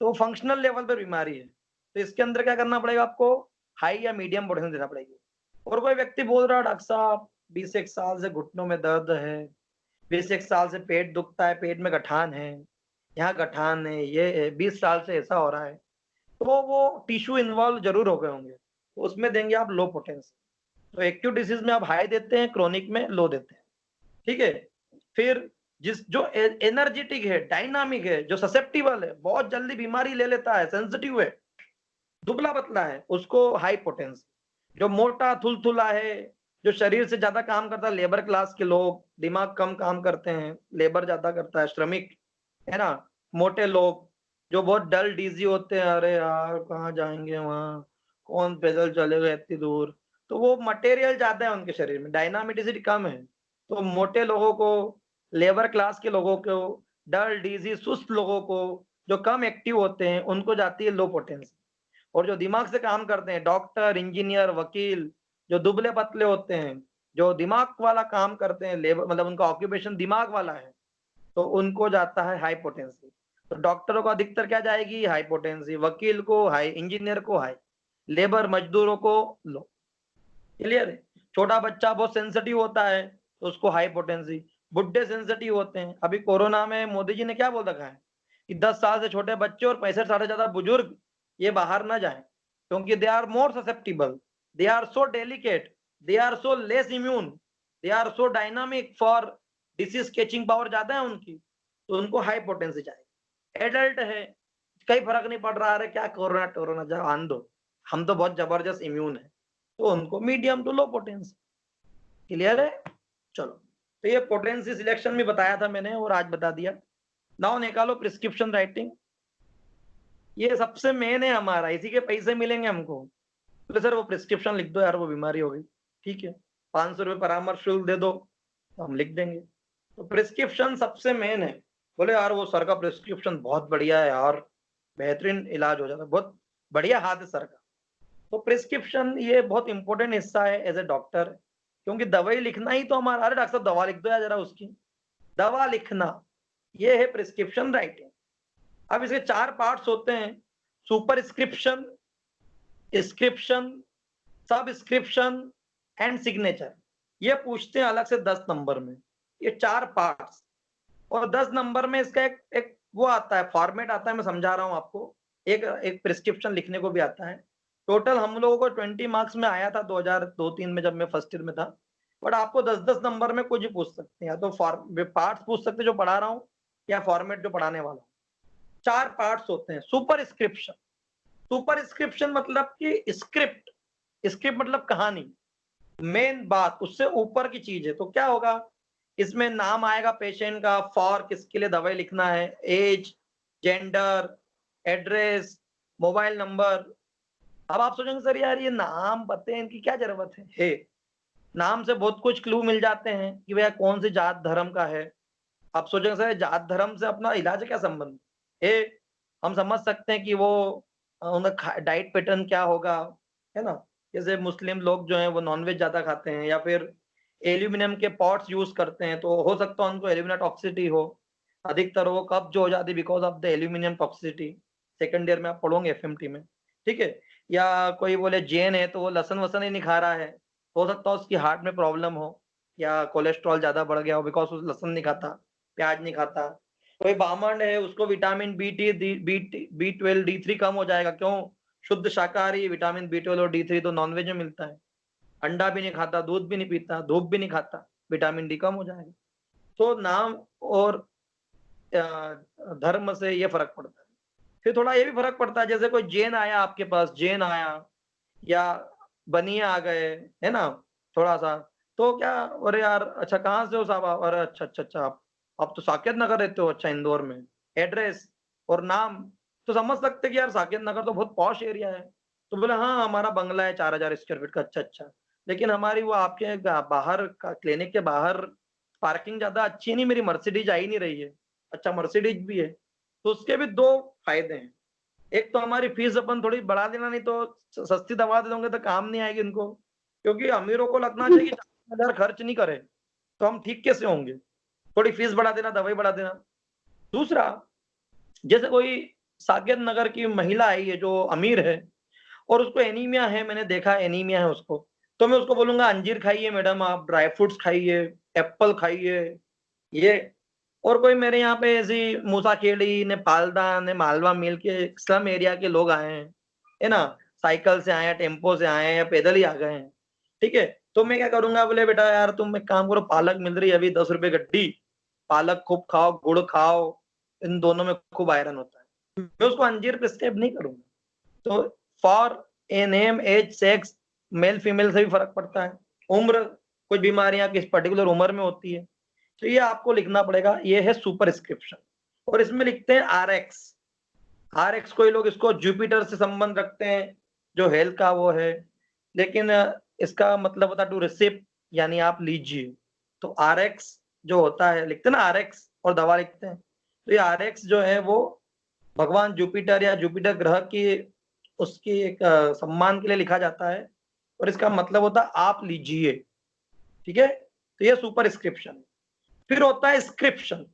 तो फंक्शनल लेवल पे बीमारी है, तो इसके अंदर क्या करना पड़ेगा आपको? हाई या मीडियम पोटेंसी देना पड़ेगी। और कोई व्यक्ति बोल रहा है डॉक्टर साहब 20 साल से घुटनों में दर्द है, 20 साल से पेट दुखता है, पेट में गठान है, यहाँ गठान है, ये है, 20 साल से ऐसा हो रहा है, तो वो टिश्यू इन्वॉल्व जरूर हो गए होंगे, तो उसमें देंगे आप लो पोटेंसी। तो एक्यूट डिसीज में आप हाई देते हैं, क्रोनिक में लो देते हैं। ठीक है, फिर जिस जो एनर्जेटिक है, डायनामिक है, जो ससेप्टिबल है, बहुत जल्दी बीमारी ले लेता है, सेंसिटिव है, दुबला पतला है, उसको हाई पोटेंसी। जो मोटा थुलथुला है, जो शरीर से ज्यादा काम करता है, लेबर क्लास के लोग, दिमाग कम काम करते हैं, लेबर ज्यादा करता है, श्रमिक है ना, मोटे लोग जो बहुत डल डीजी होते हैं, अरे यार कहाँ जाएंगे वहां, कौन पैदल चलेगा इतनी दूर, तो वो मटेरियल ज्यादा है उनके शरीर में, डायनामिटिसिटी कम है, तो मोटे लोगों को, लेबर क्लास के लोगों को, डल डीजी सुस्त लोगों को, जो कम एक्टिव होते हैं, उनको जाती है लो पोटेंसी। और जो दिमाग से काम करते हैं, डॉक्टर, इंजीनियर, वकील, जो दुबले पतले होते हैं, जो दिमाग वाला काम करते हैं, लेबर मतलब उनका ऑक्यूपेशन दिमाग वाला है, तो उनको जाता है हाई पोटेंसी। तो डॉक्टरों को अधिकतर क्या जाएगी? हाई पोटेंसी, वकील को हाई, इंजीनियर को हाई, लेबर मजदूरों को लो। क्लियर है? छोटा बच्चा बहुत सेंसिटिव होता है तो उसको हाई पोटेंसी, बुढ़े सेंसिटिव होते हैं। अभी कोरोना में मोदी जी ने क्या बोल रखा है कि 10 साल से छोटे बच्चे और 65 साल से ज्यादा बुजुर्ग ये बाहर ना जाएं, क्योंकि they are more susceptible, they are so delicate, they are so less immune, they are so dynamic for disease catching power ज्यादा है उनकी, तो उनको हाई पोटेंसी चाहिए। एडल्ट है, कहीं फर्क नहीं पड़ रहा है, क्या कोरोना टोरोना जाओ आन दो, हम तो बहुत जबरदस्त इम्यून है, तो उनको medium to low potency. Clear है? चलो, तो ये पोटेंसी सिलेक्शन में बताया था मैंने और आज बता दिया। नाउ निकालो प्रिस्क्रिप्शन राइटिंग, ये सबसे मेन है हमारा, इसी के पैसे मिलेंगे हमको। बोले सर वो प्रिस्क्रिप्शन लिख दो यार, वो बीमारी हो गई, ठीक है 500 रुपये परामर्श शुल्क दे दो, तो हम लिख देंगे। तो प्रिस्क्रिप्शन सबसे मेन है। बोले यार वो सर का प्रिस्क्रिप्शन बहुत बढ़िया है यार, बेहतरीन इलाज हो जाता है, बहुत बढ़िया हाथ है सर का। तो प्रिस्क्रिप्शन ये बहुत इंपॉर्टेंट हिस्सा है एज ए डॉक्टर, क्योंकि दवाई लिखना ही तो हमारा, अरे डॉक्टर साहब दवा लिख दो यार जरा, उसकी दवा लिखना, ये है प्रिस्क्रिप्शन राइटिंग। अब इसके 4 पार्ट्स होते हैं, सुपरस्क्रिप्शन, स्क्रिप्शन, सबस्क्रिप्शन एंड सिग्नेचर। ये पूछते हैं अलग से 10 नंबर में, ये 4 पार्ट्स। और 10 नंबर में इसका एक वो आता है, फॉर्मेट आता है, मैं समझा रहा हूँ आपको, एक प्रिस्क्रिप्शन लिखने को भी आता है। टोटल हम लोगों को 20 मार्क्स में आया था 2002-3 में, जब मैं फर्स्ट ईयर में था। बट आपको 10-10 नंबर में कुछ भी पूछ सकते हैं, या तो पार्ट्स पूछ सकते हैं जो पढ़ा रहा हूँ, या फॉर्मेट जो पढ़ाने वाला हूँ। 4 पार्ट्स होते हैं। सुपरस्क्रिप्शन, सुपरस्क्रिप्शन मतलब कि स्क्रिप्ट, स्क्रिप्ट मतलब कहानी, मेन बात उससे ऊपर की चीज है। तो क्या होगा, इसमें नाम आएगा पेशेंट का, फॉर किसके लिए दवाई लिखना है, age, gender, address, mobile number. अब आप सोचेंगे सर यार ये नाम पते हैं, इनकी क्या जरूरत है? नाम से बहुत कुछ क्लू मिल जाते हैं कि भैया कौन सी जात धर्म का है। आप सोचेंगे सर जात धर्म से अपना इलाज क्या संबंध है? हम समझ सकते हैं कि वो उनका डाइट पैटर्न क्या होगा, है ना। जैसे मुस्लिम लोग जो हैं वो नॉनवेज ज्यादा खाते हैं, या फिर एल्यूमिनियम के पॉट्स यूज करते हैं, तो हो सकता है उनको एल्यूमिनियम टॉक्सिसिटी हो, अधिकतर वो कब्ज हो जाती है because of the aluminium toxicity. Second year में आप पढ़ोगे एफएमटी में, ठीक है। या कोई बोले जैन है तो वो लहसन वसन ही नहीं खा रहा है, हो सकता है उसकी हार्ट में प्रॉब्लम हो, या कोलेस्ट्रॉल ज्यादा बढ़ गया हो बिकॉज वो लहसन नहीं खाता, प्याज नहीं खाता। कोई ब्राह्मण है उसको विटामिन बी 12 D3 कम हो जाएगा, क्यों? शुद्ध शाकाहारी, विटामिन B12 और D3 तो नॉनवेज में मिलता है। अंडा भी नहीं खाता, दूध भी नहीं पीता, धूप भी नहीं खाता, विटामिन डी कम हो जाएगा। तो नाम और धर्म से ये फर्क पड़ता है। फिर थोड़ा ये भी फर्क पड़ता है, जैसे कोई जैन आया आपके पास, जैन आया या बनिया आ गए, है ना, थोड़ा सा, तो क्या, अरे यार अच्छा कहाँ से हो साहब आप? अरे अच्छा अच्छा अच्छा, आप तो साकेत नगर रहते हो, अच्छा इंदौर में। एड्रेस और नाम तो समझ सकते कि यार साकेत नगर तो बहुत पॉश एरिया है। तो बोले हाँ हमारा बंगला है 4000 स्क्वायर फीट का, अच्छा अच्छा। लेकिन हमारी वो आपके बाहर का क्लिनिक के बाहर पार्किंग ज्यादा अच्छी नहीं, मेरी मर्सिडीज आ ही नहीं रही है। अच्छा मर्सिडीज भी है, तो उसके भी दो फायदे हैं। एक तो हमारी फीस अपन थोड़ी बढ़ा देना, नहीं तो सस्ती दवा दे दोगे तो काम नहीं आएगी उनको, क्योंकि अमीरों को लगना चाहिए कि 40,000 खर्च नहीं करे तो हम ठीक कैसे होंगे। थोड़ी फीस बढ़ा देना, दवाई बढ़ा देना। दूसरा, जैसे कोई साकेत नगर की महिला आई है जो अमीर है और उसको एनीमिया है, मैंने देखा एनीमिया है उसको, तो मैं उसको बोलूंगा अंजीर खाइए मैडम, आप ड्राई फ्रूट्स खाइए, एप्पल खाइए, ये। और कोई मेरे यहाँ पे ऐसी मूसाखेड़ी ने पालदा ने मालवा मिल के स्लम एरिया के लोग आए हैं, है ना, साइकिल से आए हैं, टेम्पो से आए हैं, या पैदल ही आ गए हैं, ठीक है। तो मैं क्या करूंगा, बोले बेटा यार तुम एक काम करो, पालक मिल रही है अभी 10 रुपए गड्डी, पालक खूब खाओ, गुड़ खाओ, इन दोनों में खूब आयरन होता है। मैं उसको अंजीर प्रिस्क्राइब नहीं करूंगा। तो for a name, age, sex, male female से भी फर्क पड़ता है, उम्र, कुछ बीमारियां किस पर्टिकुलर उम्र में होती है, तो ये आपको लिखना पड़ेगा। ये है सुपरस्क्रिप्शन। और इसमें लिखते हैं आरएक्स। आरएक्स कोई लोग इसको जुपिटर से संबंध रखते हैं, जो हेल्थ का वो है, लेकिन इसका मतलब होता है टू रिसिप, यानी आप लीजिए। तो आरएक्स जो होता है, लिखते हैं ना आरएक्स और दवा लिखते हैं, तो ये आरएक्स जो है वो भगवान जुपिटर या जुपिटर ग्रह की उसकी एक सम्मान के लिए लिखा जाता है, और इसका मतलब होता है आप लीजिए, ठीक है। तो ये सुपरस्क्रिप्शन है। फिर होता है स्क्रिप्शन।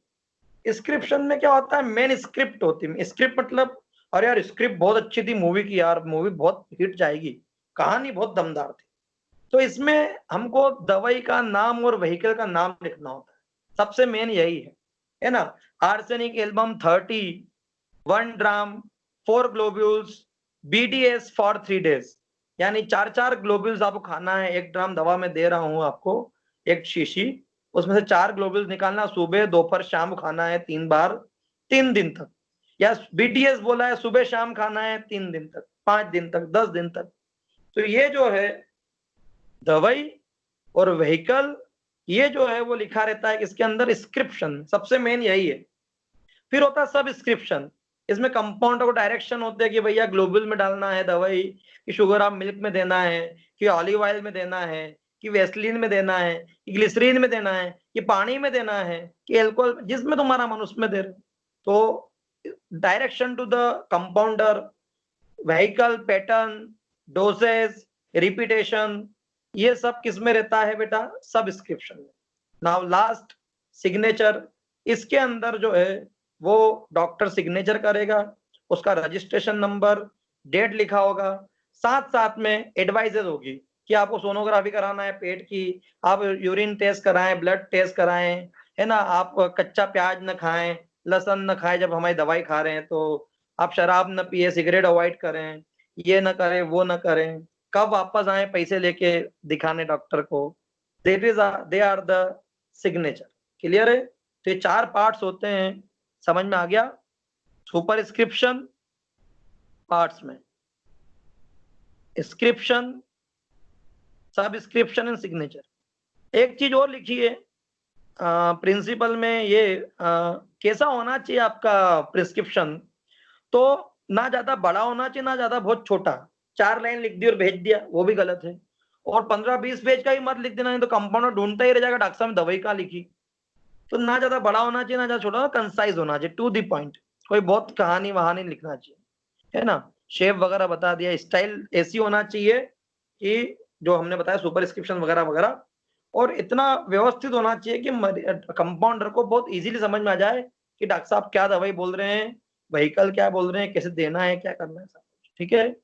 स्क्रिप्शन में क्या होता है, मेन स्क्रिप्ट होती है। स्क्रिप्ट मतलब अरे यार स्क्रिप्ट बहुत अच्छी थी मूवी की, यार मूवी बहुत हिट जाएगी, कहानी बहुत दमदार थी। तो इसमें हमको दवाई का नाम और व्हीकल का नाम लिखना होता है, सबसे मेन यही है ना। Arsenic album 30, 1 gram, 4 globules, BDS for 3 days, यानी 4 ग्लोब्यूल्स आपको खाना है। 1 ग्राम दवा में दे रहा हूं आपको, एक शीशी, उसमें से 4 ग्लोब्यूल्स निकालना, सुबह दोपहर शाम खाना है 3 बार, 3 दिन तक। या BDS बोला है सुबह शाम खाना है 3 दिन तक, 5 दिन तक, 10 दिन तक। तो ये जो है दवाई और व्हीकल, ये जो है वो लिखा रहता है इसके अंदर स्क्रिप्शन, सबसे मेन यही है। फिर होता है सब्सक्रिप्शन। इसमें कंपाउंड और डायरेक्शन होते हैं कि भैया ग्लोबुल में डालना है दवाई, कि शुगर आप मिल्क में देना है, कि ऑलिव ऑयल में देना है, कि वेस्लिन में देना है, कि ग्लिसरीन में देना है, कि पानी में देना है, कि एल्कोहल, जिसमें तुम्हारा मन उसमें दे रहे। तो direction to the compounder, vehicle pattern, dosage, repetition, ये सब किस में रहता है बेटा, सब्सक्रिप्शन में। Now last, signature. इसके अंदर जो है वो डॉक्टर सिग्नेचर करेगा, उसका रजिस्ट्रेशन नंबर, डेट लिखा होगा, साथ साथ में एडवाइजेज होगी कि आपको सोनोग्राफी कराना है पेट की, आप यूरिन टेस्ट कराएं, ब्लड टेस्ट कराएं, है ना, आप कच्चा प्याज न खाएं, लहसुन न खाएं जब हमारी दवाई खा रहे हैं तो, आप शराब न पिए, सिगरेट अवॉइड करें, ये न करें, वो न करें, कब वापस आए पैसे लेके दिखाने डॉक्टर को, they are the signature. Clear है? तो ये 4 पार्ट्स होते हैं, समझ में आ गया? सुपरस्क्रिप्शन पार्ट्स में स्क्रिप्शन, सबस्क्रिप्शन एंड सिग्नेचर। एक चीज और लिखी है प्रिंसिपल में, ये कैसा होना चाहिए आपका प्रिस्क्रिप्शन, तो ना ज्यादा बड़ा होना चाहिए, ना ज्यादा बहुत छोटा। 4 लाइन लिख दी और भेज दिया, वो भी गलत है। और 15-20 पेज का ही मत लिख देना, नहीं तो कंपाउंडर ढूंढता ही रह जाएगा डॉक्टर साहब दवाई कहाँ लिखी। तो ना ज्यादा बड़ा होना चाहिए, ना ज्यादा छोटा, कंसाइज होना चाहिए, टू द पॉइंट। कोई बहुत कहानी वहानी लिखना चाहिए, है ना। शेप वगैरह बता दिया, स्टाइल ऐसी होना चाहिए कि जो हमने बताया सुपरस्क्रिप्शन वगैरह वगैरह, और इतना व्यवस्थित होना चाहिए कि कंपाउंडर को बहुत इजीली समझ में आ जाए कि डॉक्टर साहब क्या दवाई बोल रहे हैं, व्हीकल क्या बोल रहे हैं, कैसे देना है, क्या करना है, सब कुछ ठीक है।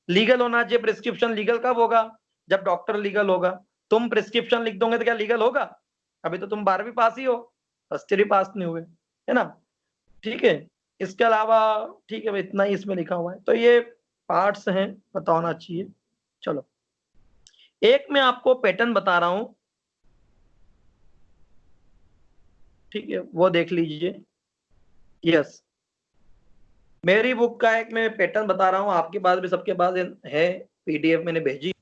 लीगल होना चाहिए प्रिस्क्रिप्शन। लीगल कब होगा? जब डॉक्टर लीगल होगा। तुम प्रिस्क्रिप्शन लिख दोगे तो क्या लीगल होगा? अभी तो तुम 12वीं पास ही हो, फर्स्ट ईयर पास नहीं हुए, है ना। ठीक है, इसके अलावा ठीक है, इतना ही इसमें लिखा हुआ है। तो ये पार्ट्स हैं, पता होना चाहिए। चलो, एक मैं आपको पैटर्न बता रहा हूं, ठीक है, वो देख लीजिए। यस, मेरी बुक का एक मैं पैटर्न बता रहा हूं, आपके पास भी, सबके पास है, पीडीएफ मैंने भेजी।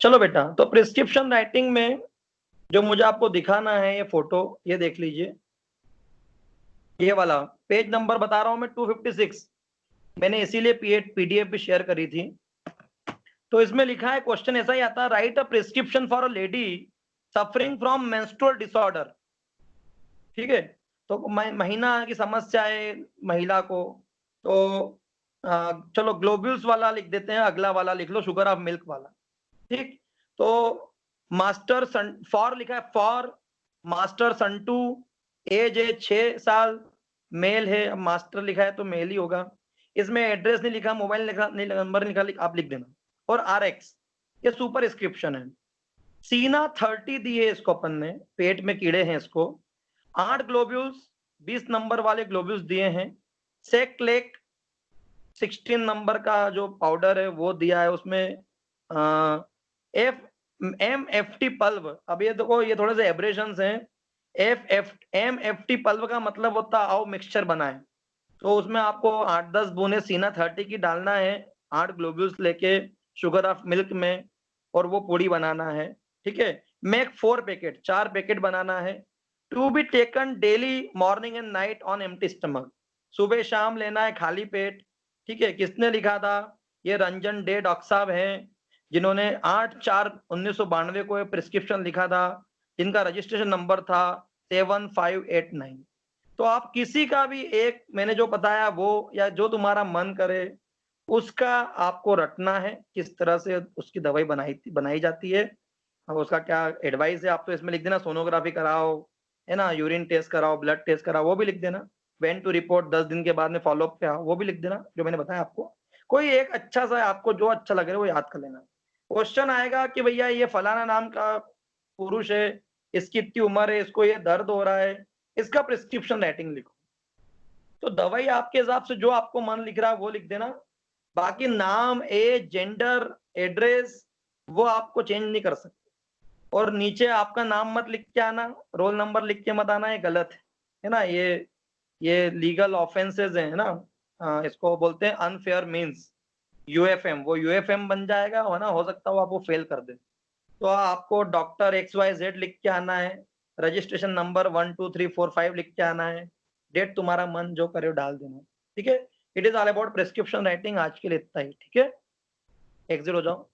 चलो बेटा, तो प्रिस्क्रिप्शन राइटिंग में जो मुझे आपको दिखाना है, ये फोटो, ये देख लीजिए। ये वाला पेज नंबर बता रहा हूं मैं, 256। मैंने इसीलिए पीडीएफ भी शेयर करी थी। तो इसमें लिखा है, क्वेश्चन ऐसा ही आता है, right a prescription for a lady suffering from menstrual disorder. ठीक है, तो महीना की समस्या है महिला को, तो चलो ग्लोब्यूल्स वाला लिख देते हैं, अगला वाला लिख लो शुगर ऑफ मिल्क वाला। ठीक, तो मास्टर सन, फॉर लिखा है, फॉर मास्टर संटू, एज है 6 साल, मेल है। अब मास्टर लिखा है तो मेल ही होगा। इसमें एड्रेस नहीं लिखा, मोबाइल लिखा नहीं, नंबर लिखा, आप लिख देना। और RX, ये सुपर स्क्रिप्शन है। सीना 30 दिए इसको अपन ने, पेट में कीड़े हैं इसको। 8 ग्लोब्यूल्स, 20 नंबर वाले ग्लोब्यूल्स दिए हैं। सेक्लेक 16 नंबर का जो पाउडर है वो दिया है उसमें। MFT पल्व, अब ये देखो, ये थोड़े से एब्रेशंस हैं। MFT पल्व का मतलब होता है आओ मिक्सचर बनाए। तो उसमें आपको 8-10 बूंदे सीना 30 की डालना है, 8 ग्लोब्यूल्स लेके शुगर ऑफ मिल्क में, और वो पूड़ी बनाना है। ठीक है, मेक 4 पैकेट, 4 पैकेट बनाना है। To be taken daily morning and night on empty stomach, सुबह शाम लेना है खाली पेट। ठीक है, किसने लिखा था? ये रंजन डे डॉक्टर साहब हैं, जिन्होंने 8/4/1992 को प्रिस्क्रिप्शन लिखा था, जिनका रजिस्ट्रेशन नंबर था 7589। तो आप किसी का भी एक, मैंने जो बताया वो, या जो तुम्हारा मन करे उसका आपको रटना है, किस तरह से उसकी दवाई बनाई जाती है। अब उसका क्या एडवाइस है, आप तो इसमें लिख देना सोनोग्राफी कराओ, है ना, यूरिन टेस्ट कराओ, ब्लड टेस्ट कराओ, वो भी लिख देना। वेन टू रिपोर्ट, 10 दिन के बाद में फॉलोअप पे आओ, वो भी लिख देना जो मैंने बताया आपको। कोई एक अच्छा सा आपको जो अच्छा लगे वो याद कर लेना। क्वेश्चन आएगा कि भैया ये फलाना नाम का पुरुष है, इसकी इतनी उम्र है, इसको ये दर्द हो रहा है, इसका प्रिस्क्रिप्शन राइटिंग लिखो। तो दवाई आपके हिसाब से जो आपको मन लिख रहा है वो लिख देना। बाकी नाम, एज, जेंडर, एड्रेस वो आपको चेंज नहीं कर सकते। और नीचे आपका नाम मत लिख के आना, रोल नंबर लिख के मत आना, ये गलत है ना। ये लीगल ऑफेंसेस है ना। इसको बोलते हैं अनफेयर मींस, UFM, वो UFM बन जाएगा, है ना, हो सकता है वो आपको फेल कर दे। तो आपको डॉक्टर XYZ लिख के आना है, रजिस्ट्रेशन नंबर 1 2 3 4 5 लिख के आना है, डेट तुम्हारा मन जो करे डाल देना। ठीक है, it is all about prescription writing. आज के लिए इतना ही, ठीक है, एग्जिट हो जाओ।